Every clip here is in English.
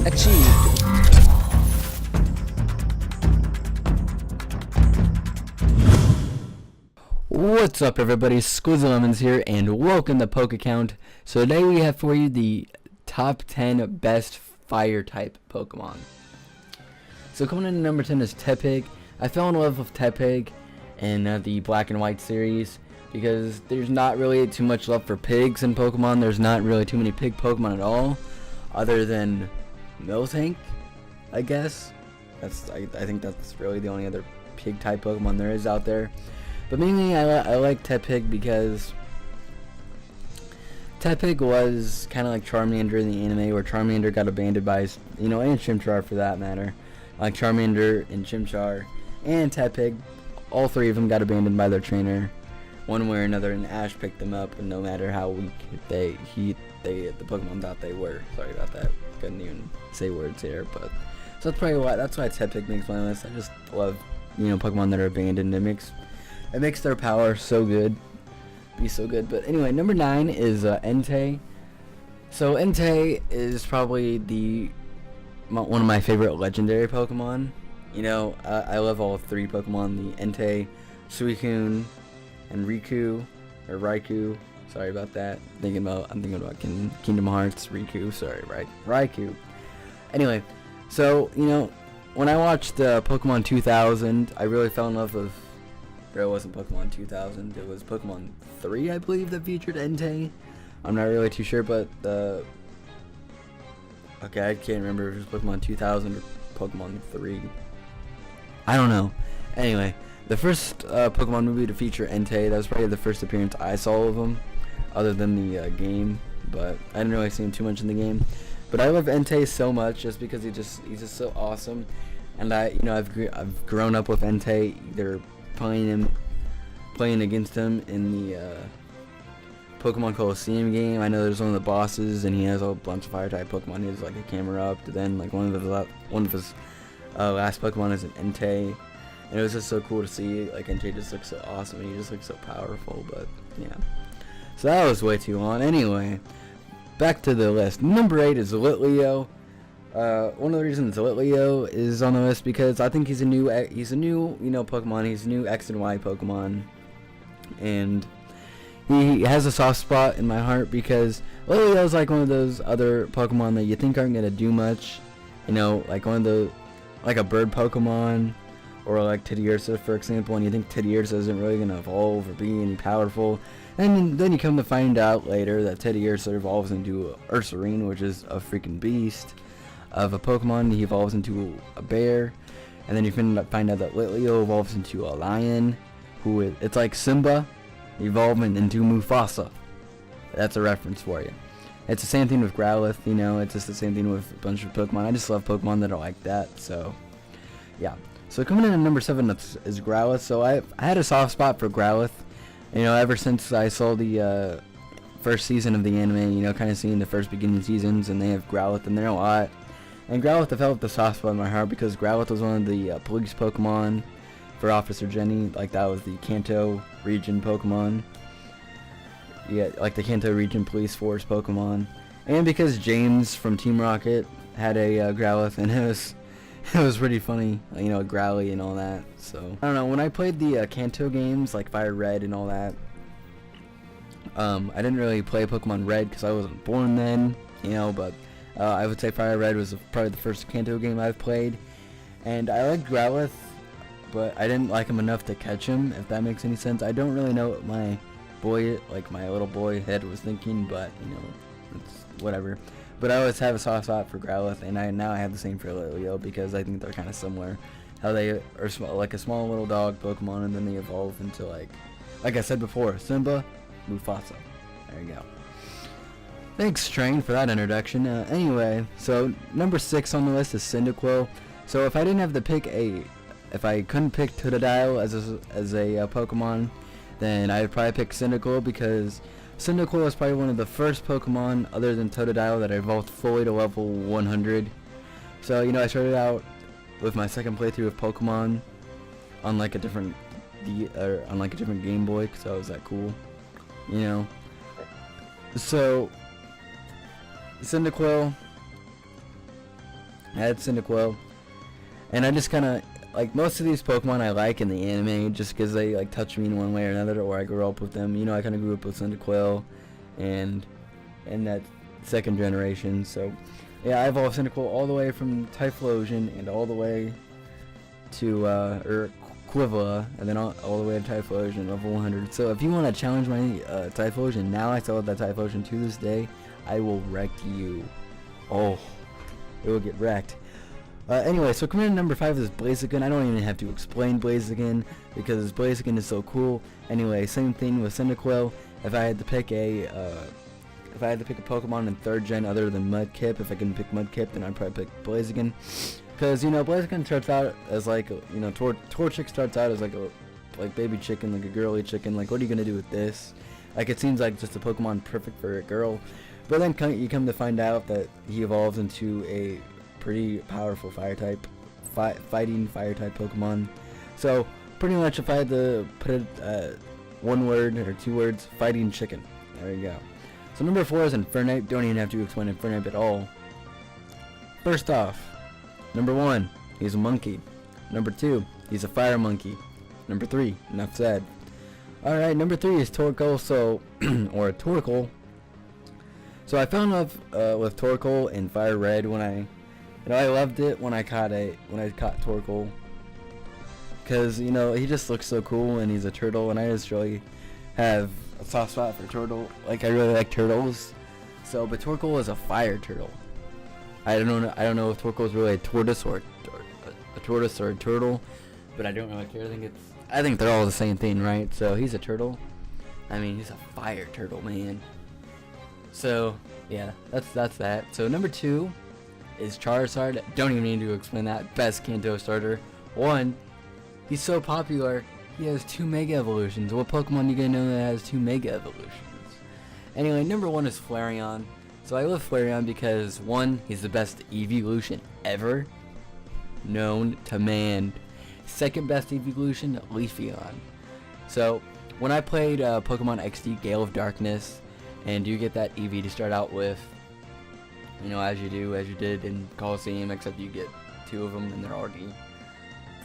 Achieved. What's up everybody, Squizzy Lemons here and welcome to PokeCount. So today we have for you the top 10 best fire type Pokemon. So coming in at number 10 is Tepig. I fell in love with Tepig in the Black and White series because there's not really too much love for pigs in Pokemon. There's not really too many pig Pokemon at all, other than Miltank, I guess. I think that's really the only other pig type Pokemon there is out there. But mainly I like Tepig because Tepig was kind of like Charmander in the anime, where Charmander got abandoned by his, and Chimchar for that matter. Like Charmander and Chimchar and Tepig, all three of them got abandoned by their trainer one way or another, and Ash picked them up, and no matter how weak the Pokemon thought they were. Sorry about that. Couldn't even say words here, but so that's why Tepig makes my list. I just love, Pokemon that are abandoned. It makes their power so good. Be so good. But anyway, number 9 is Entei. So Entei is probably one of my favorite legendary Pokemon. I love all 3 Pokemon, the Entei, Suicune, and Raikou. Sorry about that. I'm thinking about Kingdom Hearts, Riku. Sorry, Raikou. Anyway, so when I watched Pokemon 2000, I really fell in love with. It wasn't Pokemon 2000. It was Pokemon 3, I believe, that featured Entei. I'm not really too sure, but okay, I can't remember if it was Pokemon 2000 or Pokemon 3. I don't know. Anyway, the first Pokemon movie to feature Entei, that was probably the first appearance I saw of him, other than the game. But I didn't really see him too much in the game. But I love Entei so much just because he's just so awesome, and I've grown up with Entei, either playing against him in the Pokemon Coliseum game. I know there's one of the bosses, and he has a bunch of fire type Pokemon. He has like a camera up. Then like one of his last Pokemon is an Entei, and it was just so cool to see. Like Entei just looks so awesome, and he just looks so powerful. But yeah, so that was way too long. Anyway, back to the list. Number 8 is Litleo. One of the reasons Litleo is on the list because I think he's a new Pokemon. He's a new X and Y Pokemon, and he has a soft spot in my heart because Litleo is like one of those other Pokemon that you think aren't gonna do much, like like a bird Pokemon, or like Teddiursa, for example, and you think Teddiursa isn't really gonna evolve or be any powerful, and then you come to find out later that Teddiursa evolves into Ursaring, which is a freaking beast of a Pokemon. He evolves into a bear, and then you find out that Litleo evolves into a lion, it's like Simba evolving into Mufasa. That's a reference for you. It's the same thing with Growlithe, it's just the same thing with a bunch of Pokemon. I just love Pokemon that are like that, so yeah. So coming in at number 7 is Growlithe. So I had a soft spot for Growlithe, ever since I saw the first season of the anime, kind of seeing the first beginning seasons, and they have Growlithe in there a lot. And Growlithe developed a soft spot in my heart because Growlithe was one of the police Pokemon for Officer Jenny. Like, that was the Kanto region Pokemon. Yeah, like the Kanto region police force Pokemon. And because James from Team Rocket had a Growlithe, and it was pretty funny, Growly and all that. So, I don't know, when I played the Kanto games, like Fire Red and all that, I didn't really play Pokemon Red because I wasn't born then, but I would say Fire Red was probably the first Kanto game I've played, and I liked Growlithe, but I didn't like him enough to catch him, if that makes any sense. I don't really know what my little boy head was thinking, but, it's whatever. But I always have a soft spot for Growlithe, and now I have the same for Litleo because I think they're kind of similar. How they are like a small little dog Pokemon, and then they evolve into like I said before, Simba, Mufasa. There you go. Thanks, Train, for that introduction. Anyway, so number 6 on the list is Cyndaquil. So if I didn't have to pick if I couldn't pick Totodile as a Pokemon, then I'd probably pick Cyndaquil because Cyndaquil is probably one of the first Pokemon other than Totodile that I evolved fully to level 100. So I started out with my second playthrough of Pokemon on like a different Game Boy because I was that cool, So Cyndaquil I had Cyndaquil, and I just kind of like most of these Pokemon I like in the anime just because they like touch me in one way or another, or I grew up with them. You know, I kind of grew up with Cyndaquil and that second generation. So yeah, I evolved Cyndaquil all the way from Typhlosion and all the way to Quivla, and then all the way to Typhlosion level 100. So if you want to challenge my Typhlosion now, I still have that Typhlosion to this day. I will wreck you. Oh, it will get wrecked. Anyway, so coming in number 5 is Blaziken. I don't even have to explain Blaziken because Blaziken is so cool. Anyway, same thing with Cyndaquil. If I had to pick a Pokemon in 3rd gen other than Mudkip, if I can pick Mudkip, then I'd probably pick Blaziken. Because, you know, Blaziken starts out as like, you know, Torchic starts out as like a baby chicken, like a girly chicken. Like, what are you gonna do with this? Like, it seems like just a Pokemon perfect for a girl. But then you come to find out that he evolves into a pretty powerful fire type, fighting fire type Pokemon. So pretty much, if I had to put it one word or 2 words, fighting chicken. There you go. So number 4 is Infernape. Don't even have to explain Infernape at all. First off, number 1, he's a monkey. Number 2, he's a fire monkey. Number 3, enough said. Alright, number 3 is Torkoal, so or Torkoal. So I fell in love with Torkoal in Fire Red when I loved it when I caught Torkoal, because you know he just looks so cool and he's a turtle, and I just really have a soft spot for turtle. Like, I really like turtles. So, but Torkoal is a fire turtle. I don't know if Torkoal is really a tortoise or a turtle, but I don't really care. I think they're all the same thing, right? So he's a turtle. I mean, he's a fire turtle, man. So yeah, that's that. So number 2 is Charizard. Don't even need to explain that. Best Kanto starter. 1, he's so popular, he has 2 Mega Evolutions. What Pokemon you gonna know that has 2 Mega Evolutions? Anyway, number 1 is Flareon. So I love Flareon because 1, he's the best evolution ever known to man. Second best evolution, Leafeon. So when I played Pokemon XD Gale of Darkness, and you get that EV to start out with, you know, as you did in Coliseum, except you get 2 of them and they're already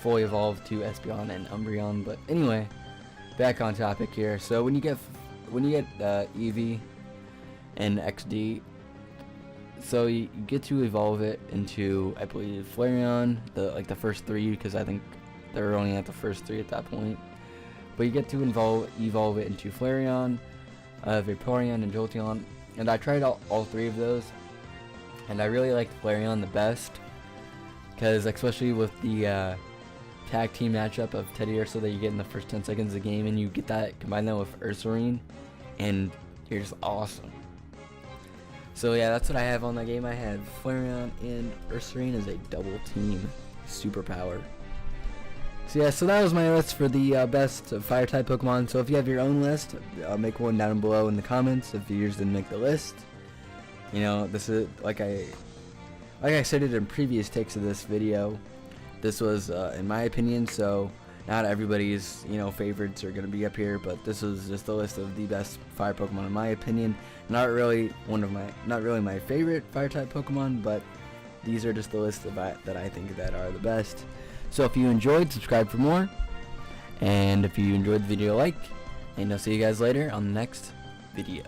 fully evolved to Espeon and Umbreon. But anyway, back on topic here. So when you get EV and XD, so you get to evolve it into, I believe, Flareon, the first 3, because I think they're only at the first 3 at that point. But you get to evolve it into Flareon, Vaporeon, and Jolteon, and I tried all 3 of those, and I really liked Flareon the best, because especially with the tag team matchup of Teddy Ursa that you get in the first 10 seconds of the game, and you get that, combine that with Ursaring, and you're just awesome. So yeah, that's what I have on that game. I have Flareon and Ursaring as a double team superpower. So yeah, so that was my list for the best fire type Pokemon. So if you have your own list, make one down below in the comments if yours didn't make the list. You know, this is like I said it in previous takes of this video. This was in my opinion, so not everybody's, you know, favorites are gonna be up here, but this was just a list of the best fire Pokemon in my opinion. Not really my favorite fire type Pokemon, but these are just the list that I think that are the best. So if you enjoyed, subscribe for more, and if you enjoyed the video, like, and I'll see you guys later on the next video.